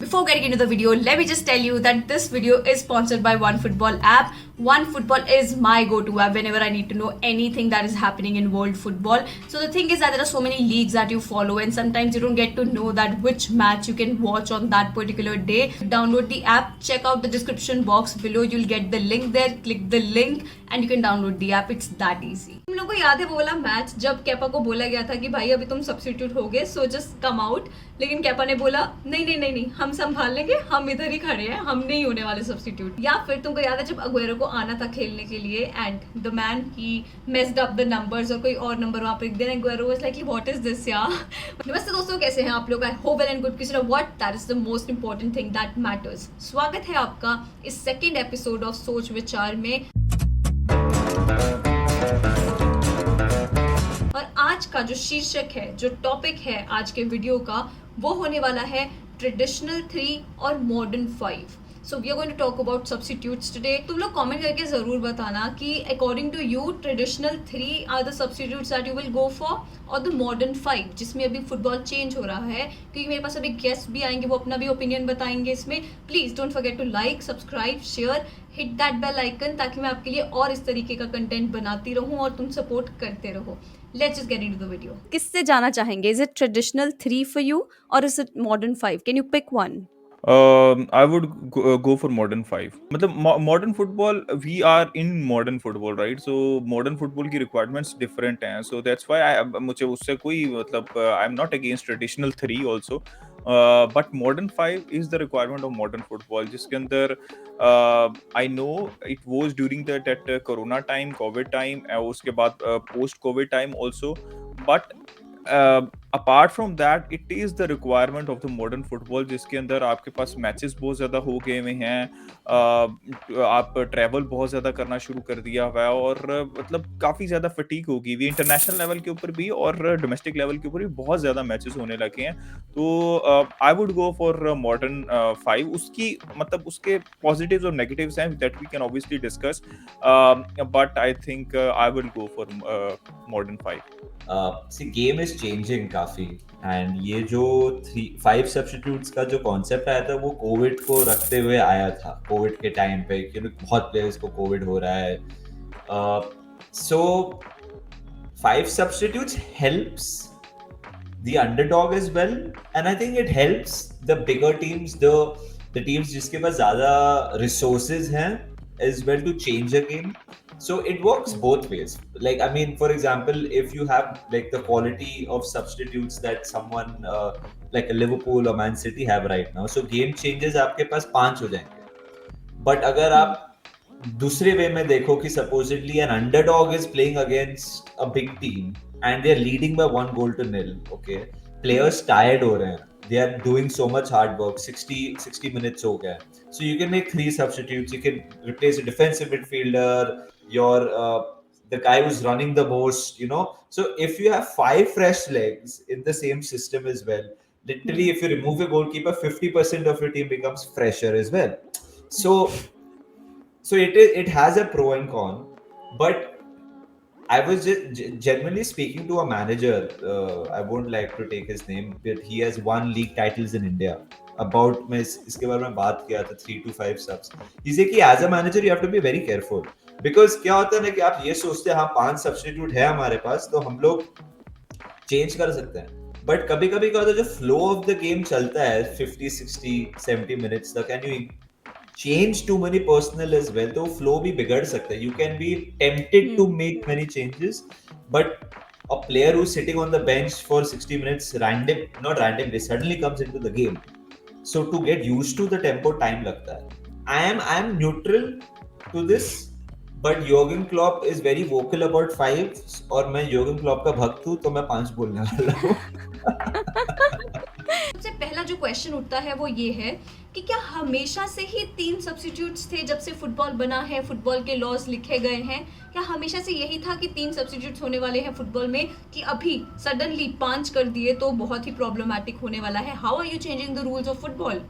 Before getting into the video, let me just tell you that this video is sponsored by OneFootball app. OneFootball is my go-to app whenever I need to know anything that is happening in world football. So the thing is that there are so many leagues that you follow and sometimes you don't get to know that which match you can watch on that particular day. Download the app, check out the description box below. You'll get the link there. Click the link and you can download the app. It's that easy. तुम लोगों को याद है वो वाला match जब kappa को बोला गया था कि भाई अभी तुम सब्स्टिट्यूट हो गए सो जस्ट कम आउट, लेकिन कैपा ने बोला नहीं नहीं नहीं नहीं हम संभाल लेंगे, हम इधर ही खड़े हैं, हम नहीं होने वाले सब्स्टिट्यूट। या फिर तुमको याद है जब अगुएरो को आना था खेलने के लिए and the man he messed up the numbers और कोई और नंबर वहां पे लिख देना, Aguero was like what is this यार। नमस्ते दोस्तों, कैसे हैं आप लोग? I hope well and good. किसी what that is the most important thing that matters. स्वागत है आपका इस सेकंड एपिसोड ऑफ सोच विचार में। और आज का जो शीर्षक है, जो टॉपिक है आज के वीडियो का, वो होने वाला है ट्रेडिशनल 3 और modern 5। So we are going to talk about substitutes today. तुम लोग कमेंट करके जरूर बताना कि according to you traditional 3 are the substitutes that you will go for और द मॉडर्न 5 जिसमें अभी फुटबॉल चेंज हो रहा है, क्योंकि मेरे पास अभी गेस्ट भी आएंगे, वो अपना भी ओपिनियन बताएंगे इसमें। Please don't forget to like, subscribe, share, hit that bell icon ताकि मैं आपके लिए और इस तरीके का कंटेंट बनाती रहूं और तुम सपोर्ट करते रहो। Let's just get into the video. किससे जाना चाहेंगे? Is it traditional 3 for you or is it modern 5? Can you pick one? I would go for modern 5. मतलब modern football, we are in modern football, right? So modern football की requirements different हैं, so that's why मुझे उससे कोई मतलब I'm not against traditional 3 also, but modern 5 is the requirement of modern football, जिसके अंदर I know it was during that corona time, covid time, उसके बाद post covid time also, but apart from that it is the requirement of the modern football, जिसके अंदर आपके पास matches बहुत ज़्यादा हो गए हुए हैं, आप ट्रैवल बहुत ज़्यादा करना शुरू कर दिया हुआ है और मतलब काफ़ी ज़्यादा फटीक हो गई हुई इंटरनेशनल लेवल के ऊपर भी और डोमेस्टिक लेवल के ऊपर भी बहुत ज़्यादा मैचेस होने लगे हैं। तो I would go for modern 5। उसकी मतलब उसके पॉजिटिव्स और नेगेटिव्स हैं that we can obviously discuss, but I think I will go for modern 5। See game is changing काफी, एंड ये जो 5 सब्स्टिट्यूट्स का जो कॉन्सेप्ट आया था वो कोविड को रखते हुए आया था। कोविड के टाइम पे क्योंकि बहुत प्लेयर्स को कोविड हो रहा है, so 5 substitutes helps the underdog as well, and I think it helps the bigger teams, the teams जिसके पास ज्यादा रिसोर्सेज हैं as well to change a game. So it works both ways. Like, I mean, for example, if you have like the quality of substitutes that someone like a Liverpool or Man City have right now, so game changes आपके पास 5 हो जाएंगे। But अगर आप दूसरे वे में देखो कि supposedly an underdog is playing against a big team and they are leading by 1-0, okay, players tired हो रहे हैं, they are doing so much hard work, 60 minutes हो गया, so you can make 3 substitutes. You can replace a defensive midfielder, your the guy who's running the most, you know. So if you have 5 fresh legs in the same system as well, literally if you remove a goalkeeper, 50% of your team becomes fresher as well. So it has a pro and con, but I was just genuinely speaking to a manager. I won't like to take his name, but he has won league titles in India. About मैं इसके बारे में बात किया था 3 to 5 subs. He said कि as a manager you have to be very careful, because क्या होता है ना कि आप ये सोचते हैं हाँ 5 substitute है हमारे पास तो हम लोग चेंज कर सकते हैं, बट कभी कभी क्या होता है जो फ्लो ऑफ द गेम चलता है 50, 60, 70 मिनट्स तक, and you change too many personnel as well, तो flow भी बिगड़ सकता है. You can be tempted to make many changes, but a player who's sitting on the bench for 60 minutes not randomly suddenly comes into the game, so to get used to the tempo time लगता है. I am neutral to this, but Jurgen Klopp is very vocal about 5 और मैं Jurgen Klopp का भक्त हूँ तो मैं 5 बोलने वाला हूँ. सबसे पहला जो क्वेश्चन उठता है वो ये है कि क्या हमेशा से ही 3 सब्स्टिट्यूट्स थे जब से फुटबॉल बना है, फुटबॉल के लॉज लिखे गए हैं? क्या हमेशा से यही था कि 3 सब्स्टिट्यूट्स होने वाले हैं फुटबॉल में, कि अभी सडनली 5 कर दिए तो बहुत ही प्रॉब्लमैटिक होने वाला है? How are you changing the rules of football?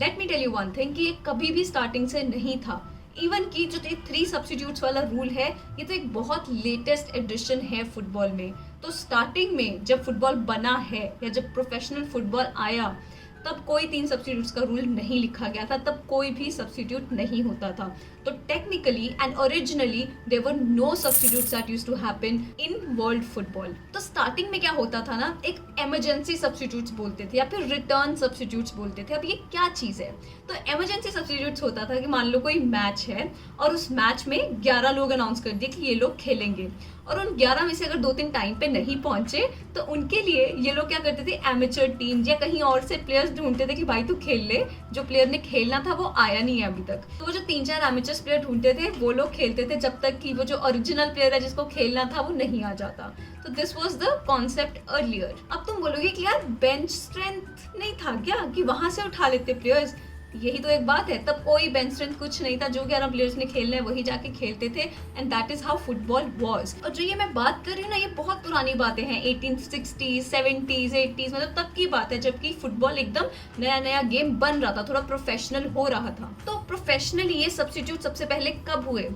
Let me tell you one thing कि ये कभी भी स्टार्टिंग से नहीं था। इवन की जो 3 सब्स्टिट्यूट्स वाला रूल है ये तो एक बहुत लेटेस्ट एडिशन है फुटबॉल में। तो स्टार्टिंग में जब फुटबॉल बना है या जब प्रोफेशनल फुटबॉल आया तब कोई 3 सब्स्टिट्यूट्स का रूल नहीं लिखा गया था, तब कोई भी सब्स्टिट्यूट नहीं होता था। तो technically and originally there were no substitutes that used to happen in world football. तो स्टार्टिंग में क्या होता था ना, एक इमरजेंसी सब्स्टिट्यूट्स बोलते थे या फिर रिटर्न सब्स्टिट्यूट्स बोलते थे। अब ये क्या चीज़ है? तो इमरजेंसी सब्स्टिट्यूट्स होता था कि मान लो कोई मैच है और उस मैच में 11 लोग अनाउंस कर दिए कि ये लोग खेलेंगे, और उन 11 में से अगर 2-3 टाइम पे नहीं पहुंचे तो उनके लिए ये लोग क्या करते थे, एमेचर टीम या कहीं और से प्लेयर्स ढूंढते थे कि भाई तू खेल ले, जो प्लेयर ने खेलना था वो आया नहीं है अभी तक। तो वो जो 3-4 एमेचर्स प्लेयर ढूंढते थे वो लोग खेलते थे जब तक कि वो जो ओरिजिनल प्लेयर है जिसको खेलना था वो नहीं आ जाता। तो this was the concept earlier. अब तुम बोलोगे कि यार बेंच स्ट्रेंथ नहीं था क्या कि वहां से उठा लेते प्लेयर्स? यही तो एक बात है, तब कोई बेंच स्ट्रेंथ कुछ नहीं था, जो 11 प्लेयर्स ने खेलना है वही जाके खेलते थे, and that is how football was. और जो ये मैं बात कर रही हूँ ना, ये बहुत पुरानी बातें हैं, 1860s, 70s, 80s, मतलब तब की बात है जबकि फुटबॉल एकदम नया नया गेम बन रहा था, थोड़ा प्रोफेशनल हो रहा था। तो प्रोफेशनली ये सब्स्टिट्यूट सबसे पहले कब हुए?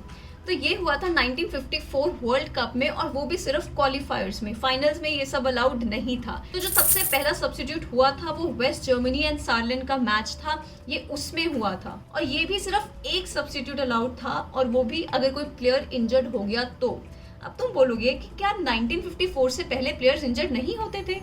तो ये हुआ था 1954 वर्ल्ड कप में, और वो भी सिर्फ क्वालिफायर्स में, फाइनल्स में ये सब अलाउड नहीं था। तो जो सबसे पहला सब्स्टिट्यूट हुआ था वो वेस्ट जर्मनी एंड सार्लैंड का मैच था, ये उसमें हुआ था, और ये भी सिर्फ एक सब्स्टिट्यूट अलाउड था, और वो भी अगर कोई प्लेयर इंजर्ड हो गया तो। अब तुम बोलोगे कि क्या 1954 से पहले प्लेयर्स इंजर्ड नहीं होते थे?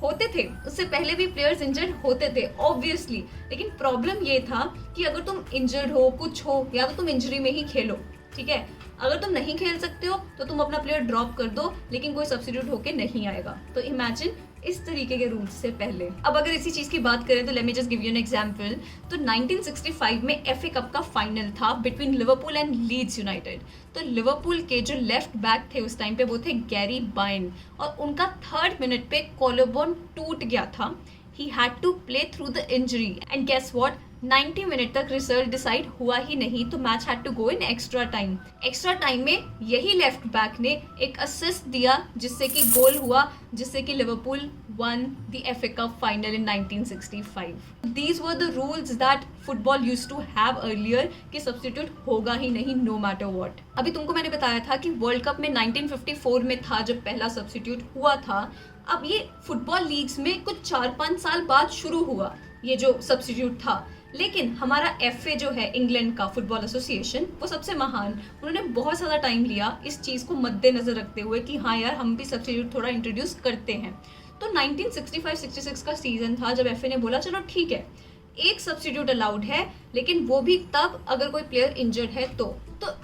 होते थे, उससे पहले भी प्लेयर्स इंजर्ड होते थे ऑब्वियसली, लेकिन प्रॉब्लम ये था कि अगर तुम इंजर्ड हो, कुछ हो, या तो तुम इंजरी में ही खेलो, ठीक है। अगर तुम नहीं खेल सकते हो तो तुम अपना प्लेयर ड्रॉप कर दो, लेकिन कोई सब्स्टिट्यूट होके नहीं आएगा। तो इमेजिन इस तरीके के रूल्स से पहले। अब अगर इसी चीज की बात करें तो let me just give you an example. तो 1965 में एफए कप का फाइनल था between Liverpool and Leeds United. तो लिवरपूल के जो लेफ्ट बैक थे उस टाइम पे वो थे गैरी बाइन, और उनका 3rd मिनट पे कॉलरबोन टूट गया था। He had to play through the injury, and guess what, 90 minute तक रिजल्ट डिसाइड हुआ ही नहीं, तो match had to go in extra time. Extra time में यही लेफ्ट बैक ने एक असिस्ट दिया जिससे कि गोल हुआ, जिससे कि Liverpool won the FA cup final in 1965। These were the rules that football used to have earlier कि सब्स्टिट्यूट होगा ही नहीं नो मैटर व्हाट। अभी तुमको मैंने बताया था कि वर्ल्ड कप में 1954 में था जब पहला सब्स्टिट्यूट हुआ था। अब ये फुटबॉल लीग्स में कुछ 4-5 साल बाद शुरू हुआ ये जो सब्स्टिट्यूट था, लेकिन हमारा एफए जो है इंग्लैंड का फुटबॉल एसोसिएशन, वो सबसे महान, उन्होंने बहुत ज़्यादा टाइम लिया इस चीज़ को मद्देनजर रखते हुए कि हाँ यार हम भी सब्स्टिट्यूट थोड़ा इंट्रोड्यूस करते हैं। तो 1965-66 का सीजन था जब एफए ने बोला चलो ठीक है, एक सब्स्टिट्यूट अलाउड है, लेकिन वो भी तब अगर कोई प्लेयर इंजर्ड है तो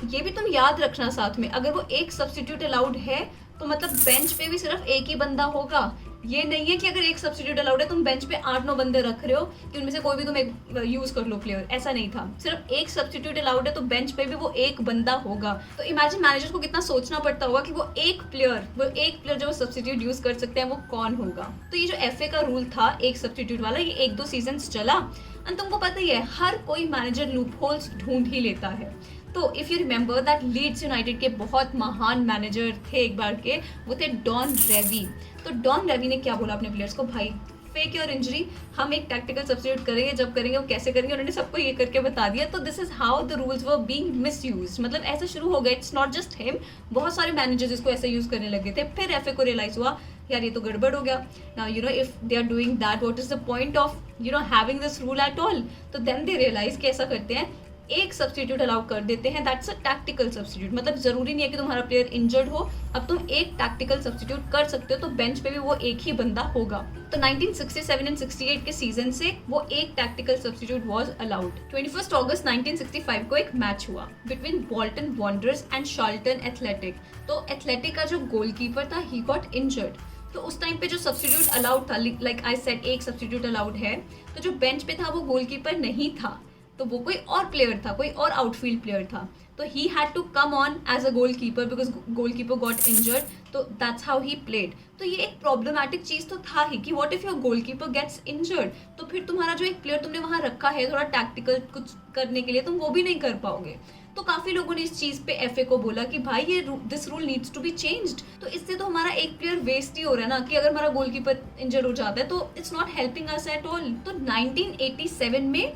ये भी तुम याद रखना साथ में, अगर वो एक सब्स्टिट्यूट अलाउड है तो मतलब बेंच पे भी सिर्फ एक ही बंदा होगा। ये नहीं है कि अगर एक सब्स्टिट्यूट अलाउड है तुम बेंच पे 8-9 बंदे रख रहे हो कि उनमें से कोई भी तुम एक यूज कर लो प्लेयर, ऐसा नहीं था। सिर्फ एक सब्स्टिट्यूट अलाउड है तो बेंच पे भी वो एक बंदा होगा। तो इमेजिन मैनेजर को कितना सोचना पड़ता होगा कि वो एक प्लेयर जो सब्स्टिट्यूट यूज कर सकते हैं वो कौन होगा। तो ये जो एफए का रूल था एक सब्स्टिट्यूट वाला, ये 1-2 सीजन चला, और तुमको पता ही है हर कोई मैनेजर लूप होल्स ढूंढ ही लेता है। तो if you remember that leads United के बहुत महान मैनेजर थे एक बार के, वो थे डॉन रेवी। तो डॉन रेवी ने क्या बोला अपने प्लेयर्स को, भाई फेक योर इंजरी, हम एक टैक्टिकल सब्स्टिट्यूट करेंगे, जब करेंगे वो कैसे करेंगे, उन्होंने सबको ये करके बता दिया। तो this is how the rules were being misused, मतलब ऐसे शुरू हो गए। इट्स नॉट जस्ट हिम, बहुत सारे मैनेजर्स इसको ऐसे यूज करने लगे थे। फिर एफए को रियलाइज हुआ यार ये तो गड़बड़ हो गया। Now you know if they are doing that, what is the point of having this rule at all. तो देन दे रियलाइज कि ऐसा करते हैं, एक सब्स्टिट्यूट अलाउ कर देते हैं, दैट्स अ टैक्टिकल सब्स्टिट्यूट। मतलब जरूरी नहीं है कि तुम्हारा प्लेयर इंजर्ड हो, अब तुम एक टैक्टिकल सब्स्टिट्यूट कर सकते हो, तो बेंच पे भी वो एक ही बंदा होगा। तो 1967 एंड 68 के सीजन से वो एक टैक्टिकल सब्स्टिट्यूट वाज अलाउड। 21 अगस्त 1965 को एक मैच हुआ between Bolton wanderers and charlatan athletic. तो एथलेटिक का जो गोलकीपर था ही गॉट इंजर्ड। तो उस टाइम पे जो सब्स्टिट्यूट अलाउड था, लाइक आई सेड एक सब्स्टिट्यूट अलाउड है, तो जो बेंच पे था वो गोलकीपर नहीं था, तो वो कोई और प्लेयर था, कोई और आउटफील्ड प्लेयर था। तो he had to come on as a goalkeeper because goalkeeper got injured, तो दैट्स हाउ ही प्लेड। तो ये एक प्रॉब्लमैटिक चीज तो था ही कि what if your goalkeeper gets injured, तो फिर तुम्हारा जो एक प्लेयर तुमने वहां रखा है थोड़ा टैक्टिकल कुछ करने के लिए, तुम वो भी नहीं कर पाओगे। तो काफी लोगों ने इस चीज पे एफए को बोला कि भाई ये this rule needs to be changed. तो इससे तो हमारा एक प्लेयर वेस्ट ही हो रहा है ना, कि अगर हमारा गोलकीपर इंजर्ड हो जाता है तो it's not helping us at all. तो 1987 में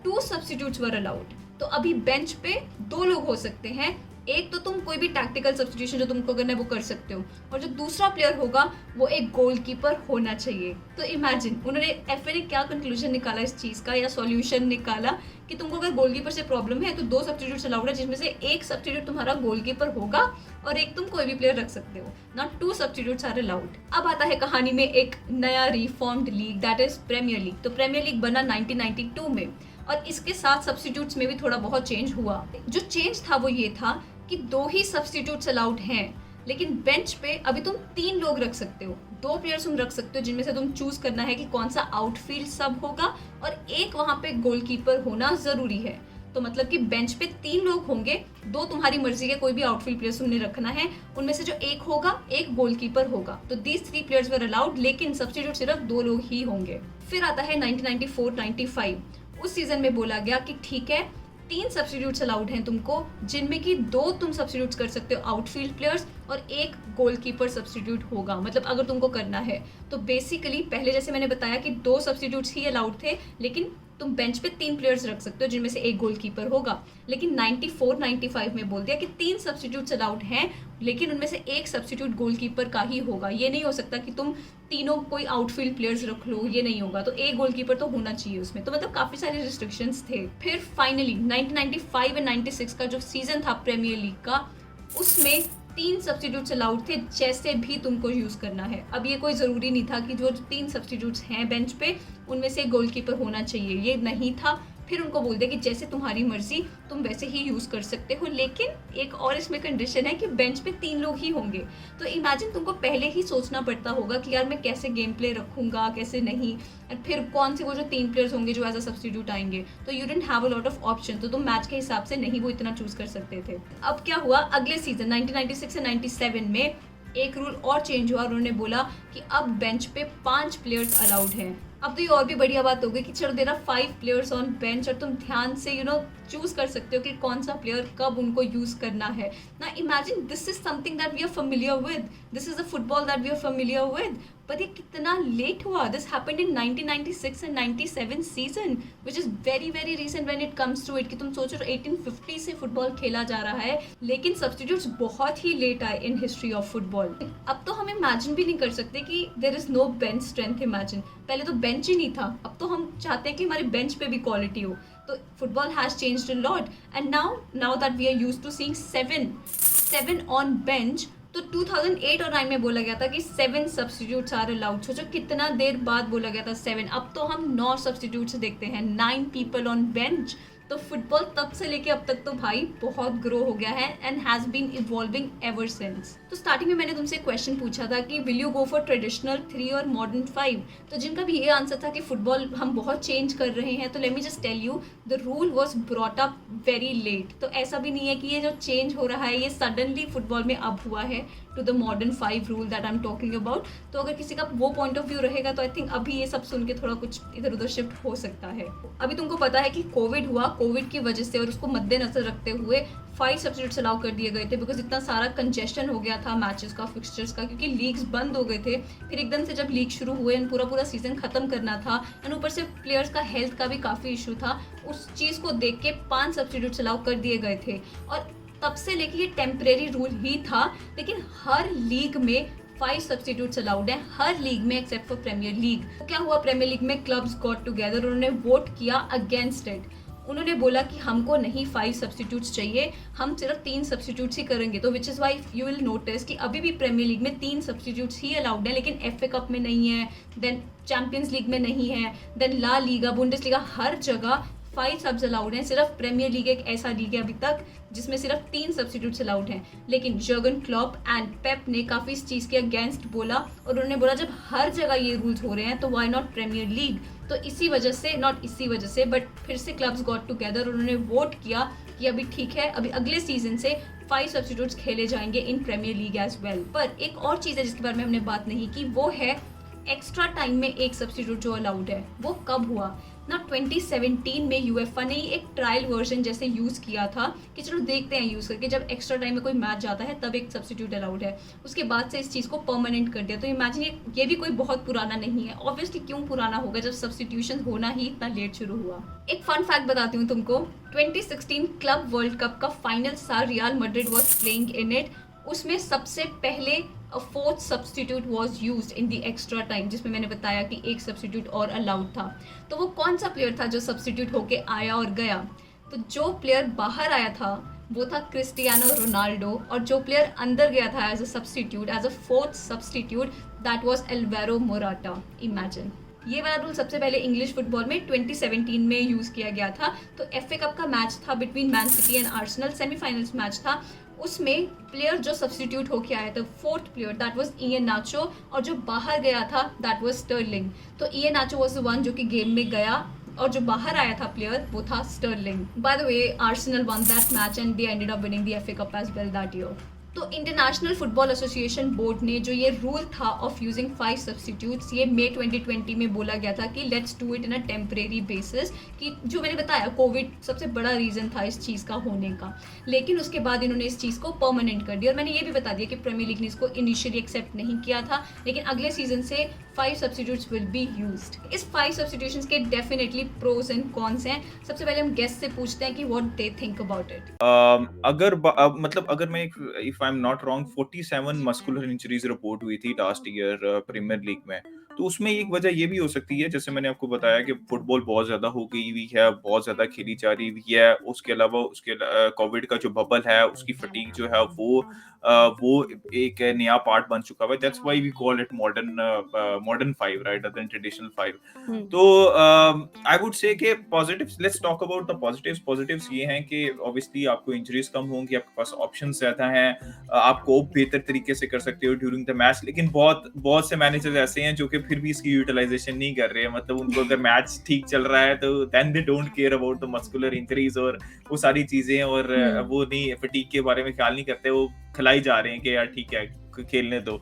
2 सब्स्टिट्यूट्स वर अलाउड। तो अभी बेंच पे 2 लोग हो सकते हैं, एक तो तुम कोई भी टैक्टिकल सब्स्टिट्यूशन जो तुमको करना है वो कर सकते हो, और जो दूसरा प्लेयर होगा वो एक गोलकीपर होना चाहिए। तो इमेजिन उन्होंने एफए ने क्या कंक्लूजन निकाला इस चीज़ का, या सॉल्यूशन निकाला कि तुमको अगर गोलकीपर से प्रॉब्लम है तो 2 सब्स्टिट्यूट अलाउड है, जिसमें से एक सब्स्टिट्यूट तुम्हारा गोलकीपर होगा और एक तुम कोई भी प्लेयर रख सकते हो, नॉट 2 सब्स्टिट्यूट्स आर अलाउड। अब आता है कहानी में एक नया reformed league, that is premier league. तो प्रीमियर लीग बना 1992 में, और इसके साथ सब्स्टिट्यूट्स में भी थोड़ा बहुत चेंज हुआ। जो चेंज था वो ये था कि 2 ही सब्स्टिट्यूट्स अलाउड हैं, लेकिन बेंच पे अभी तुम 3 लोग रख सकते हो। 2 प्लेयर्स तुम रख सकते हो जिनमें से तुम चूज करना है कि कौन सा आउटफील्ड सब होगा, और एक वहां पे गोलकीपर होना जरूरी है। तो मतलब कि बेंच पे 3 लोग होंगे, 2 तुम्हारी मर्जी के कोई भी आउटफील्ड प्लेयर्स तुमने रखना है, उनमें से जो एक होगा एक गोलकीपर होगा। तो दीज 3 प्लेयर्स वर अलाउड, लेकिन सब्स्टिट्यूट सिर्फ 2 लोग ही होंगे। फिर आता है 1994-95। उस सीजन में बोला गया कि ठीक है 3 सब्स्टिट्यूट्स अलाउड हैं तुमको, जिनमें कि 2 तुम सब्स्टिट्यूट्स कर सकते हो आउटफील्ड प्लेयर्स, और एक गोलकीपर सब्स्टिट्यूट होगा। मतलब अगर तुमको करना है तो बेसिकली पहले जैसे मैंने बताया कि 2 सब्स्टिट्यूट्स ही अलाउड थे, लेकिन तुम बेंच पे 3 प्लेयर्स रख सकते हो जिनमें से एक गोलकीपर होगा। लेकिन 94-95 में बोल दिया कि 3 सब्स्टिट्यूट्स अलाउड हैं, लेकिन उनमें से एक सब्स्टिट्यूट गोलकीपर का ही होगा। ये नहीं हो सकता कि तुम तीनों कोई आउटफील्ड प्लेयर्स रख लो, ये नहीं होगा। तो एक गोलकीपर तो होना चाहिए उसमें। तो मतलब काफी सारे रिस्ट्रिक्शंस थे। फिर फाइनली 1995 और 96 का जो सीजन था प्रीमियर लीग का, उसमें 3 सब्स्टिट्यूट्स अलाउड थे, जैसे भी तुमको यूज करना है। अब ये कोई जरूरी नहीं था कि जो 3 सब्स्टिट्यूट्स हैं बेंच पे उनमें से गोलकीपर होना चाहिए, ये नहीं था। फिर उनको बोल दिया कि जैसे तुम्हारी मर्जी तुम वैसे ही यूज कर सकते हो, लेकिन एक और इसमें कंडीशन है कि बेंच पे 3 लोग ही होंगे। तो इमेजिन तुमको पहले ही सोचना पड़ता होगा कि यार मैं कैसे गेम प्ले रखूंगा, कैसे नहीं, और फिर कौन से वो जो 3 प्लेयर्स होंगे जो एज अ सब्स्टिट्यूट आएंगे। तो you didn't have a lot of option, तो तुम मैच के हिसाब से नहीं वो इतना चूज कर सकते थे। अब क्या हुआ, अगले सीजन 1996 से 97 में एक रूल और चेंज हुआ। उन्होंने बोला कि अब बेंच पे 5 प्लेयर्स अलाउड हैं। अब तो ये और भी बढ़िया बात हो गई कि चलो there are 5 players on bench, और तुम ध्यान से चूज कर सकते हो कि कौन सा प्लेयर कब उनको यूज करना है ना। Imagine this is something that we are familiar with, this is a football that we are familiar with, पर ये कितना लेट हुआ। This happened in 1996 and 97 season, which is very very recent when it comes to it. कि तुम सोचो 1850 से football खेला जा रहा है, लेकिन सब्स्टिट्यूट्स बहुत ही लेट आए इन हिस्ट्री ऑफ फुटबॉल। अब तो हम इमेजिन भी नहीं कर सकते कि there is no bench strength. Imagine पहले तो बेंच ही नहीं था, अब तो हम चाहते हैं कि हमारे बेंच पे भी क्वालिटी हो। तो football has changed a lot, and now that we are used to seeing 7 on bench. तो 2008 और 9 में बोला गया था कि 7 सब्स्टिट्यूट्स आर अलाउड। सोचो कितना देर बाद बोला गया था 7, अब तो हम 9 सब्स्टिट्यूट्स देखते हैं, 9 पीपल ऑन बेंच। तो फुटबॉल तब से लेके अब तक तो भाई बहुत ग्रो हो गया है and has been evolving ever since. तो स्टार्टिंग में मैंने तुमसे क्वेश्चन पूछा था कि will you go for traditional 3 और मॉडर्न 5, तो जिनका भी ये आंसर था कि फुटबॉल हम बहुत चेंज कर रहे हैं। तो let me just tell you, the rule was brought up very late. तो ऐसा भी नहीं है कि ये जो चेंज हो रहा है ये सडनली फुटबॉल में अब हुआ है to the modern 5 rule that I am talking about. तो अगर किसी का वो पॉइंट ऑफ व्यू रहेगा तो आई थिंक अभी ये सब सुन के थोड़ा कुछ इधर उधर शिफ्ट हो सकता है। अभी तुमको पता है कि कोविड हुआ, कोविड की वजह से और उसको मद्देनजर रखते हुए 5 सब्स्टिट्यूट्स अलाउ कर दिए गए थे, बिकॉज इतना सारा कंजेशन हो गया था मैचेस का, फिक्सचर्स का, क्योंकि लीग्स बंद हो गए थे। फिर एकदम से जब लीग शुरू हुए एंड पूरा सीजन खत्म करना था एंड ऊपर से प्लेयर्स का हेल्थ का भी काफ़ी इशू था, उस चीज़ को देख के 5 सब्स्टिट्यूट्स अलाउ कर दिए गए थे। और तब से लेके ये टेम्परेरी रूल ही था, लेकिन हर लीग में 5 सब्स्टिट्यूट्स अलाउड हैं, हर लीग में एक्सेप्ट फॉर प्रीमियर लीग। तो क्या हुआ, प्रीमियर लीग में क्लब्स गॉट टुगेदर, उन्होंने वोट किया अगेंस्ट इट। उन्होंने बोला कि हमको नहीं 5 सब्स्टिट्यूट्स चाहिए, हम सिर्फ 3 सब्स्टिट्यूट्स ही करेंगे। तो which is why you will notice कि अभी भी प्रीमियर लीग में 3 सब्स्टिट्यूट्स ही अलाउड है, लेकिन FA कप में नहीं है, देन चैंपियंस लीग में नहीं है, देन ला लीगा, बुंडेसलीगा, हर जगह 5 सब्स अलाउड हैं। सिर्फ प्रीमियर लीग एक ऐसा लीग है अभी तक जिसमें सिर्फ 3 सब्स्टिट्यूट्स अलाउड हैं। लेकिन जर्गन क्लॉप एंड पेप ने काफ़ी इस चीज़ के अगेंस्ट बोला और उन्होंने बोला जब हर जगह ये रूल्स हो रहे हैं तो वाई नॉट प्रीमियर लीग। तो इसी वजह से, नॉट इसी वजह से, बट फिर से क्लब्स गॉट टुगेदर, उन्होंने वोट किया कि अभी ठीक है, अभी अगले सीजन से 5 सब्स्टिट्यूट्स खेले जाएंगे इन प्रीमियर लीग एज वेल। पर एक और चीज़ है जिसके बारे में हमने बात नहीं की, वो है एक्स्ट्रा टाइम में एक सब्स्टिट्यूट जो अलाउड है। वो कब हुआ, ना 2017 में यूएफए ने एक ट्रायल वर्जन जैसे यूज़ किया था कि चलो देखते हैं यूज़ करके, जब एक्स्ट्रा टाइम में कोई मैच जाता है तब एक सब्स्टिट्यूट अलाउड है, उसके बाद से इस चीज़ को परमानेंट कर दिया। तो इमेजिन ये भी कोई बहुत पुराना नहीं है, ऑब्वियसली क्यों पुराना होगा जब सब्स्टिट्यूशन होना ही इतना लेट शुरू हुआ। एक फन फैक्ट बताती हूँ तुमको, 2016 क्लब वर्ल्ड कप का फाइनल था, real Madrid was playing in it, उसमें सबसे पहले fourth substitute was use in the extra time, जिसमें मैंने बताया कि एक सब्स्टिट्यूट और अलाउड था। तो वो कौन सा प्लेयर था जो सब्स्टिट्यूट होके आया और गया? तो जो प्लेयर बाहर आया था वो था क्रिस्टियानो रोनाल्डो, और जो प्लेयर अंदर गया था as a substitute, as a fourth substitute, that was Alvaro Morata. Imagine, ये वाला रूल सबसे पहले इंग्लिश फुटबॉल में 2017 में यूज किया गया था। तो एफए कप का मैच था between Man City and Arsenal, semifinals match था, उसमें प्लेयर जो सब्स्टिट्यूट होके आया था, fourth player, that was Iheanacho, और जो बाहर गया था दैट वाज स्टर्लिंग। तो Iheanacho was the one जो कि गेम में गया, और जो बाहर आया था प्लेयर वो था Sterling. By the way, Arsenal won that match and they ended up winning the FA cup as well that year. तो इंटरनेशनल फुटबॉल एसोसिएशन बोर्ड ने जो ये रूल था ऑफ यूजिंग 5 सब्स्टिट्यूट्स, ये मई 2020 में बोला गया था कि let's do it in a temporary basis, कि जो मैंने बताया कोविड सबसे बड़ा रीज़न था इस चीज़ का होने का, लेकिन उसके बाद इन्होंने इस चीज़ को परमानेंट कर दिया। और मैंने ये भी बता दिया कि प्रीमियर लीग ने इसको इनिशियली एक्सेप्ट नहीं किया था, लेकिन अगले सीजन से 5 सब्स्टिट्यूट्स विल बी यूज्ड। इस 5 सब्स्टिट्यूशंस के डेफिनेटली प्रोज एंड कॉन्स हैं। सबसे पहले हम गेस्ट से पूछते हैं कि what they think about it. अगर मैं, if I am not wrong, 47 muscular injuries report हुई थी लास्ट ईयर प्रीमियर लीग में। तो उसमें एक वजह ये भी हो सकती है, जैसे मैंने आपको बताया कि फुटबॉल बहुत ज्यादा हो गई हुई है, बहुत ज्यादा खेली जा रही हुई है। उसके अलावा उसके कोविड का जो बबल है, उसकी फटीग जो है वो एक नया पार्ट बन चुका है। That's why we call it modern 5, right, other than traditional 5। तो आई वुड से कि positives, let's talk about the positives. Positives ये हैं कि ऑब्वियसली आपको इंजरीज कम होंगी, आपके पास ऑप्शंस ज्यादा हैं, आप कोप बेहतर तरीके से कर सकते हो ड्यूरिंग द मैच। लेकिन बहुत से मैनेजर्स ऐसे हैं जो कि फिर भी इसकी यूटिलाइजेशन नहीं कर रहे हैं। मतलब उनको अगर मैच ठीक चल रहा है तो then they don't care about the muscular injuries और वो सारी चीजें, और वो नहीं, फटीग के बारे में ख्याल नहीं करते, वो खिलाई जा रहे हैं कि यार ठीक है खेलने दो।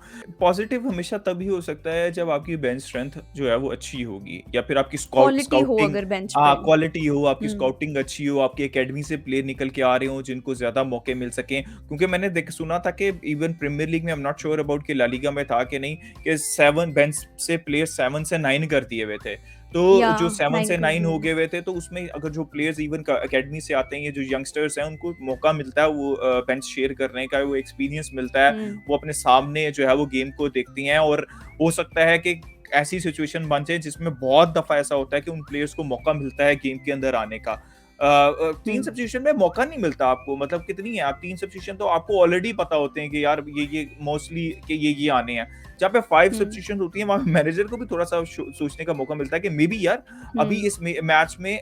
पॉजिटिव हमेशा तभी हो सकता है जब आपकी बेंच स्ट्रेंथ जो है वो अच्छी होगी, या फिर आपकी क्वालिटी हो स्काउटिंग, अगर बेंच क्वालिटी हो, आपकी स्काउटिंग अच्छी हो, आपकी एकेडमी से प्लेयर निकल के आ रहे हो जिनको ज्यादा मौके मिल सकें। क्योंकि मैंने सुना था कि इवन प्रीमियर लीग में, I am not sure about कि ला लीगा में था कि नहीं, कि 7 बेंच से प्लेयर 7 से 9 कर दिए हुए थे। तो जो 7 से 9 हो गए हुए थे, तो उसमें अगर जो प्लेयर्स इवन एकेडमी से आते हैं, ये जो यंगस्टर्स हैं, उनको मौका मिलता है वो बेंच शेयर करने का, वो एक्सपीरियंस मिलता है, वो अपने सामने जो है वो गेम को देखती हैं। और हो सकता है कि ऐसी सिचुएशन बन जाए जिसमें बहुत दफा ऐसा होता है कि उन प्लेयर्स को मौका मिलता है गेम के अंदर आने का। 3 सब्स्टिट्यूशन में मौका नहीं मिलता आपको, मतलब कितनी है आप 3 सब्स्टिट्यूशन तो आपको ऑलरेडी पता होते हैं कि यार ये मोस्टली कि ये आने हैं। जहाँ पे 5 सब्स्टिट्यूशन होती है, वहाँ मैनेजर को भी थोड़ा सा सोचने का मौका मिलता है कि मे बी यार अभी इस मैच में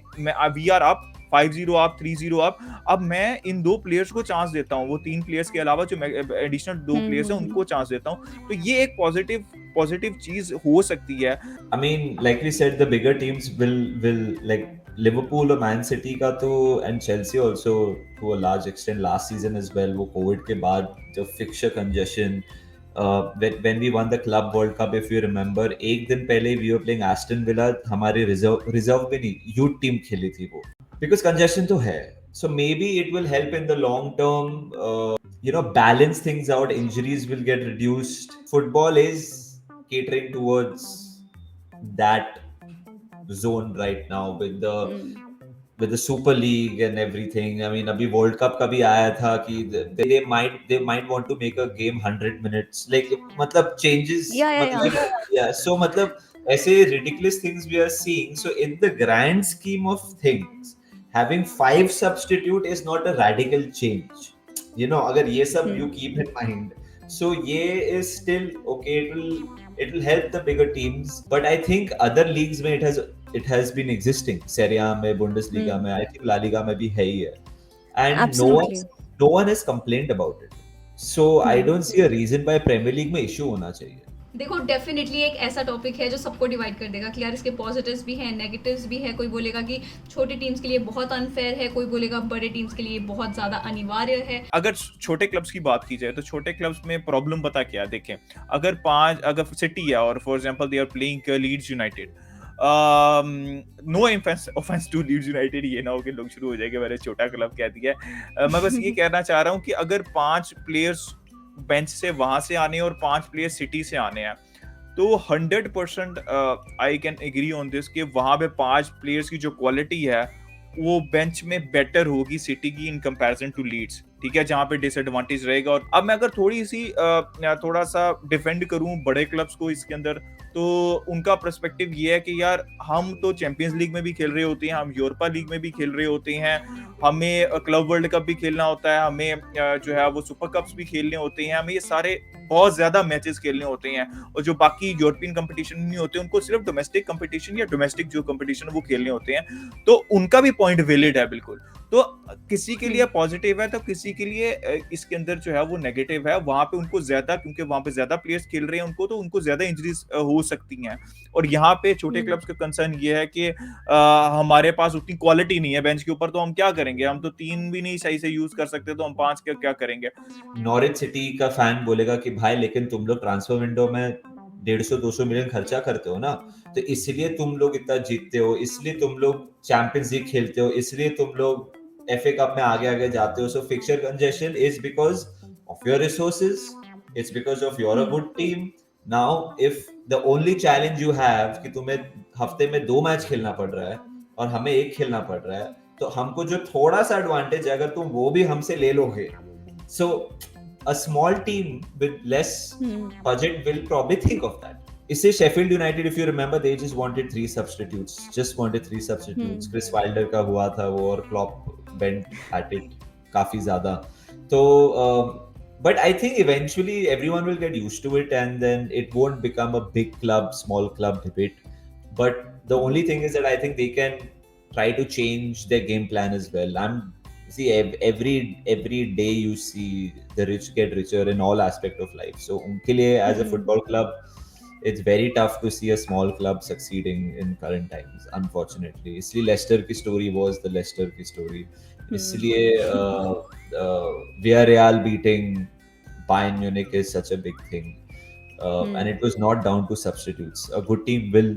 वी आर अप 5-0 आप 3-0 आप, अब मैं इन 2 प्लेयर्स को चांस देता हूँ, वो 3 प्लेयर्स के अलावा जो एडिशनल 2 प्लेयर्स हैं उनको चांस देता हूँ। तो ये एक पॉजिटिव चीज हो सकती है। I mean, like we said, the bigger teams will like Liverpool और Man City का तो, and Chelsea also to a large extent last season as well, वो कोविड के बाद जो fixture congestion, when we won the Club World Cup, if you remember, एक दिन पहले we were playing Aston Villa, हमारे रिजर्व में नहीं, यूथ टीम खेली थी वो, because congestion तो है. So maybe it will help in the long term, balance things out. Injuries will get reduced. Football is catering towards that zone right now with the Super League and everything. I mean, अभी World Cup का भी आया था कि they might want to make a game 100 minutes. Like मतलब changes. Yeah. So मतलब ऐसे ridiculous things we are seeing. So in the grand scheme of things, having 5 substitute is not a radical change. अगर ये सब you keep in mind. So ये is still okay. It will help the bigger teams, but I think other leagues में it has been existing. Serie A में, Bundesliga में, I think La Liga में भी है ही है, and no one has complained about it. So I don't see a reason why Premier League में issue होना चाहिए. देखो, डेफिनेटली एक ऐसा टॉपिक है जो सबको डिवाइड कर देगा कि यार इसके पॉजिटिव्स भी हैं, नेगेटिव्स भी है। कोई बोलेगा कि छोटी टीम्स के लिए बहुत अनफेयर है, कोई बोलेगा बड़े टीम्स के लिए बहुत ज्यादा अनिवार्य है। अगर छोटे क्लब्स की बात की जाए तो छोटे क्लब्स में प्रॉब्लम पता क्या है, देखें, अगर सिटी है और for example they are playing Leeds United, no offence to Leeds United, ये ना हो कि लोग शुरू हो जाएंगे मैंने छोटा क्लब कह दिया मैं बस ये कहना चाह रहा हूँ कि अगर 5 प्लेयर्स बेंच से वहां से आने और 5 प्लेयर्स सिटी से आने हैं तो 100% I can agree on this कि वहां पे 5 प्लेयर्स की जो क्वालिटी है वो बेंच में बेटर होगी सिटी की इन कंपैरिजन टू लीड्स, ठीक है, जहां पे डिसएडवांटेज रहेगा। और अब मैं अगर थोड़ा सा डिफेंड करूं बड़े क्लब्स को इसके अंदर, तो उनका पर्सपेक्टिव ये है कि यार हम तो चैंपियंस लीग में भी खेल रहे होते हैं, हम यूरोपा लीग में भी खेल रहे होते हैं, हमें क्लब वर्ल्ड कप भी खेलना होता है, हमें जो है वो सुपर कप्स भी खेलने होते हैं, हमें ये सारे बहुत ज्यादा मैचेस खेलने होते हैं। और जो बाकी यूरोपियन कंपटीशन नहीं होते उनको सिर्फ डोमेस्टिक कंपटीशन या डोमेस्टिक जो कंपटीशन वो खेलने होते हैं, तो उनका भी पॉइंट वैलिड है बिल्कुल। तो किसी के लिए पॉजिटिव है तो किसी के लिए इसके अंदर जो है वो नेगेटिव है। वहां पे उनको ज्यादा, क्योंकि वहां पे ज्यादा प्लेयर्स खेल रहे हैं उनको, तो उनको ज्यादा इंजरीज हो सकती हैं। और यहाँ पे छोटे क्लब्स का कंसर्न ये है कि हमारे पास उतनी क्वालिटी नहीं है बेंच के ऊपर, तो हम क्या करेंगे, हम तो 3 भी नहीं सही से यूज कर सकते, तो हम 5 क्या करेंगे। नॉरिच सिटी का फैन बोलेगा कि भाई लेकिन तुम लोग ट्रांसफर विंडो में 150-200 मिलियन खर्चा करते हो ना, तो इसलिए तुम लोग इतना जीतते हो, इसलिए तुम लोग चैंपियंस लीग खेलते हो, इसलिए तुम लोग एफए कप में आगे आगे जाते हो। So fixture congestion is because of your resources, it's because of your a good team. Now if the only challenge you have कि तुम्हें हफ्ते में 2 मैच खेलना पड़ रहा है और हमें 1 खेलना पड़ रहा है, तो हमको जो थोड़ा सा एडवांटेज है अगर तुम वो भी हमसे ले लोगे, so a small team with less budget will probably think of that. इससे Sheffield United, if you remember, they just wanted 3 substitutes, Chris Wilder का हुआ था वो, और Klopp bent at it काफी ज्यादा। तो but I think eventually everyone will get used to it and then it won't become a big club, small club debate. But the only thing is that I think they can try to change their game plan as well. See, every day you see the rich get richer in all aspect of life. So unke liye as a football club, it's very tough to see a small club succeeding in current times, unfortunately. इसलिए Leicester की story was the Leicester की story. इसलिए Villarreal beating Bayern Munich is such a big thing. And it was not down to substitutes. A good team will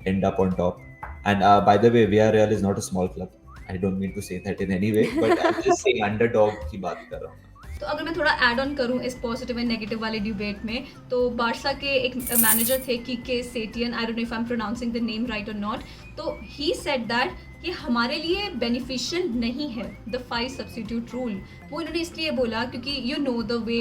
end up on top. And by the way, Villarreal is not a small club. I don't mean to say that in any way, but I'm just saying underdog की बात कर रहा हूँ। तो अगर मैं थोड़ा add on करूं इस पॉजिटिव एंड नेगेटिव वाले डिबेट में, तो बार्सा के एक मैनेजर थे Quique Setien, I don't know if I am pronouncing the name right और नॉट, तो ही सेड दैट कि हमारे लिए बेनिफिशियल नहीं है द 5 सब्स्टिट्यूट रूल। वो इन्होंने इसलिए बोला क्योंकि you know the way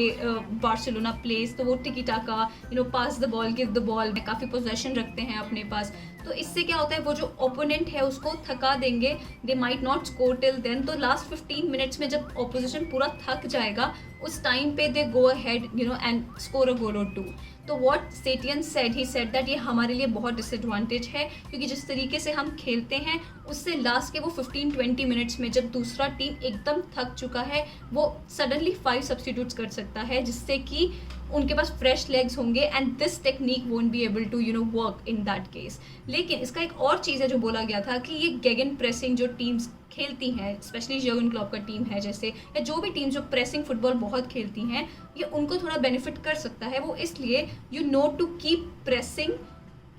Barcelona place, तो वो टिकी टाका, you know pass the ball, give the ball, काफ़ी पोजेशन रखते हैं अपने पास। तो इससे क्या होता है, वो जो ओपोनेंट है उसको थका देंगे, they might not score till then. तो लास्ट 15 मिनट्स में जब ऑपोजिशन पूरा थक जाएगा, उस टाइम पे they go ahead you know and score a goal और 2। तो what Setien said, he said that ये हमारे लिए बहुत डिसएडवांटेज है, क्योंकि जिस तरीके से हम खेलते हैं उससे लास्ट के वो 15-20 मिनट्स में जब दूसरा टीम एकदम थक चुका है, वो सडनली 5 सब्स्टिट्यूट्स कर सकता है, जिससे कि उनके पास फ्रेश लेग्स होंगे and this technique won't be able to you know work in that case. लेकिन इसका एक और चीज़ है जो बोला गया था कि ये गेगन प्रेसिंग जो टीम्स खेलती हैं, स्पेशली जर्गन क्लॉप का टीम है जैसे, या जो भी टीम जो प्रेसिंग फुटबॉल बहुत खेलती हैं, ये उनको थोड़ा बेनिफिट कर सकता है। वो इसलिए you know to keep pressing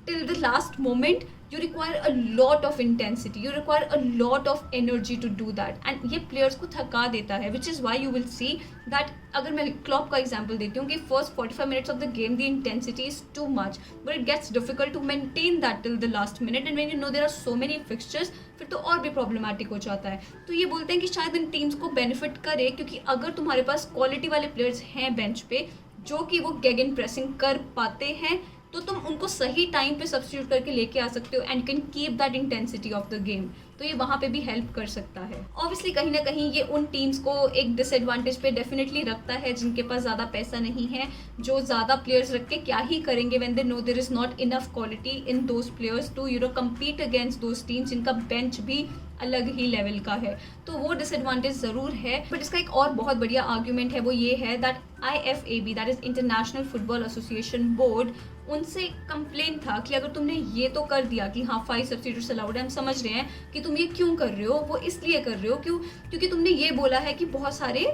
till the last moment, you require a lot of intensity, you require a lot of energy to do that, and ये players को थका देता है, which is why you will see that, अगर मैं Klopp का example देती हूँ कि first 45 minutes of the game the intensity is too much, but it gets difficult to maintain that till the last minute, and when you know there are so many fixtures, फिर तो और भी problematic हो जाता है। तो ये बोलते हैं कि शायद इन टीम्स को बेनिफिट करे, क्योंकि अगर तुम्हारे पास क्वालिटी वाले प्लेयर्स हैं बेंच पे जो कि वो गेगन प्रेसिंग कर पाते हैं, तो तुम उनको सही टाइम पे सब्स्टिट्यूट करके लेके आ सकते हो and can keep that intensity of the game. तो ये वहाँ पे भी हेल्प कर सकता है। ऑब्वियसली कहीं ना कहीं ये उन टीम्स को एक डिसएडवांटेज पे डेफिनेटली रखता है जिनके पास ज़्यादा पैसा नहीं है, जो ज़्यादा प्लेयर्स रख के क्या ही करेंगे when they know there is not enough quality in those players to you know compete against those teams जिनका बेंच भी अलग ही लेवल का है। तो वो डिसएडवांटेज ज़रूर है, बट इसका एक और बहुत बढ़िया आर्ग्यूमेंट है, वो ये है that IFAB, that is international football association board, उनसे कंप्लेन था कि अगर तुमने ये तो कर दिया कि हाँ 5 सब्स्टिट्यूट्स अलाउड है, हम समझ रहे हैं कि तुम ये क्यों कर रहे हो, वो इसलिए कर रहे हो क्योंकि तुमने ये बोला है कि बहुत सारे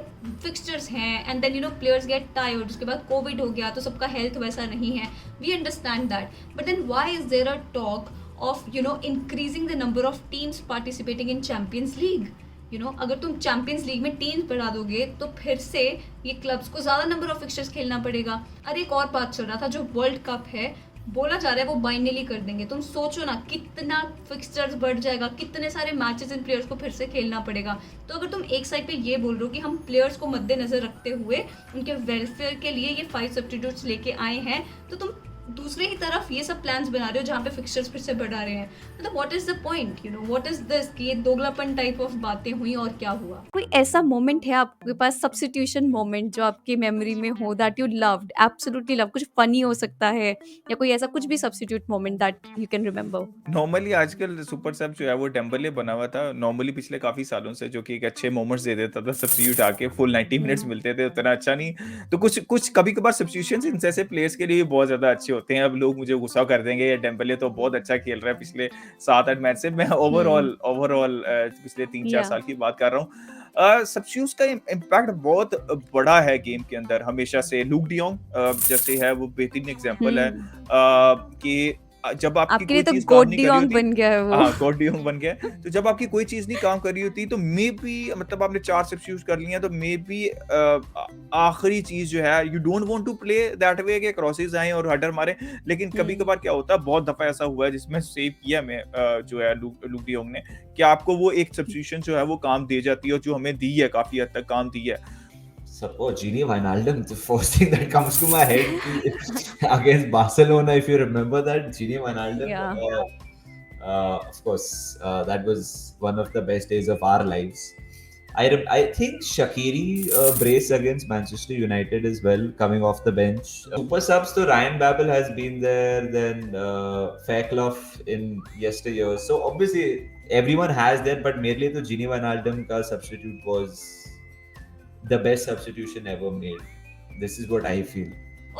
फिक्सचर्स हैं and then you know players get tired, उसके बाद कोविड हो गया तो सबका हेल्थ वैसा नहीं है, we understand that, but then why is there a talk of increasing the number of teams participating in Champions League. अगर तुम चैंपियंस लीग में टीम्स बढ़ा दोगे तो फिर से ये क्लब्स को ज्यादा नंबर ऑफ फिक्चर्स खेलना पड़ेगा. अरे एक और बात चल रहा था, जो वर्ल्ड कप है बोला जा रहा है वो बाइनरी कर देंगे. तुम सोचो ना कितना फिक्सचर्स बढ़ जाएगा, कितने सारे मैचेस इन प्लेयर्स को फिर से खेलना पड़ेगा. तो अगर तुम एक साइड पे ये बोल रहे हो कि हम प्लेयर्स को मद्देनजर रखते हुए उनके वेलफेयर के लिए ये 5 सब्स्टिट्यूट्स लेके आए हैं, तो तुम दूसरे ही तरफ ये सब प्लान्स बना रहे हो जहाँ पे फिक्सचर्स फिर से बढ़ा रहे हैं. मतलब what is the point, what is this कि ये दोगलापन टाइप ऑफ बातें हुई और क्या हुआ. कोई ऐसा मोमेंट है आपके पास, सब्स्टिट्यूशन मोमेंट जो आपकी मेमोरी में हो, that you loved, absolutely love? कुछ फनी हो सकता है या कोई ऐसा कुछ भी substitute moment that you can remember. Normally आजकल सुपर सब जो है वो डेम्बले बना हुआ था नॉर्मली पिछले काफी सालों से, जो कि एक अच्छे मोमेंट्स दे देता था. सब्स्टिट्यूट आके फुल 90 मिनट्स मिलते थे, उतना अच्छा नहीं. तो कुछ कभी कभार सब्स्टिट्यूशंस इन जैसे प्लेयर्स के लिए बहुत ज्यादा अच्छे होते हैं. अब लोग मुझे गुस्सा कर देंगे, ये डेम्बले तो बहुत अच्छा खेल रहा है पिछले 7-8 मैच से. मैं ओवरऑल पिछले 3-4 Yeah. साल की बात कर रहा हूँ. सब्स्टिट्यूट्स का इम्पैक्ट बहुत बड़ा है गेम के अंदर हमेशा से. लूक डियोंग जैसे है वो बेहतरीन एग्जांपल है कि जब आपकी आपके कोई लिए तो चीज काम गोड नहीं कर रही डियोंग होती. बन गया है वो. हाँ, गॉड डियोंग बन गया. तो जब आपकी कोई चीज नहीं काम कर रही होती तो मे बी मतलब आपने 4 सब्स्टिट्यूट कर लिए हैं तो मे बी आखिरी चीज जो है you don't want to play that way के क्रॉसेस आए और हेडर मारे. लेकिन कभी कभार क्या होता है, बहुत दफा ऐसा हुआ है जिसमें सेव किया मैं जो है लूक डियोंग ने, कि आपको वो एक सब्स्टिट्यूशन जो है वो काम दे जाती है और जो हमें दी है, काफी हद तक काम दी है. Suppose Gini Wijnaldum, the first thing that comes to my head against Barcelona, if you remember that, Gini Wijnaldum, Yeah. of course, that was one of the best days of our lives. I think Shaqiri brace against Manchester United as well, coming off the bench. Super subs to Ryan Babel has been there, then Fairclough in yesteryear. So obviously everyone has that, but merely to Gini Wijnaldum ka substitute was the best substitution ever made. This is what I feel.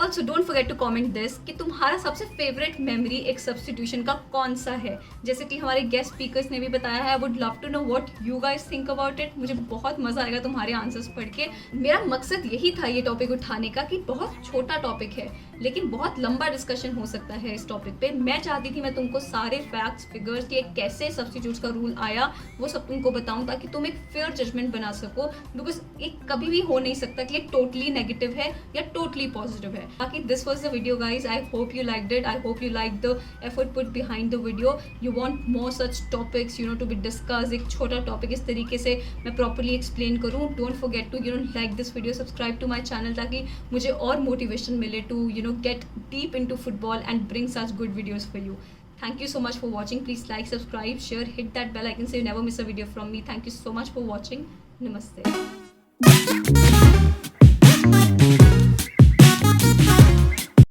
Also don't forget to comment this कि तुम्हारा सबसे favourite memory एक substitution का कौन सा है. जैसे कि हमारे गेस्ट स्पीकर्स ने भी बताया है, I would love to know what you guys think about it. मुझे बहुत मजा आएगा तुम्हारे आंसर्स पढ़ के. मेरा मकसद यही था ये टॉपिक उठाने का कि बहुत छोटा टॉपिक है लेकिन बहुत लंबा डिस्कशन हो सकता है इस टॉपिक पे. मैं चाहती थी मैं तुमको सारे फैक्ट्स फिगर्स कि कैसे सब्स्टिट्यूट्स का रूल आया वो सब तुमको बताऊं ताकि तुम एक फेयर जजमेंट बना सको. बिकॉज ये कभी भी हो नहीं सकता कि ये टोटली नेगेटिव है या टोटली पॉजिटिव है. बाकी this was the video guys. I hope you liked it. I hope you like the effort put behind the video. You want more such topics to be discuss. एक छोटा topic इस तरीके से मैं properly explain करूँ. Don't forget to like this video, subscribe to my channel ताकि मुझे और मोटिवेशन मिले to get deep into football and bring such good videos for you. Thank you so much for watching. Please like, subscribe, share, hit that bell icon so you never miss a video from me. Thank you so much for watching. Namaste.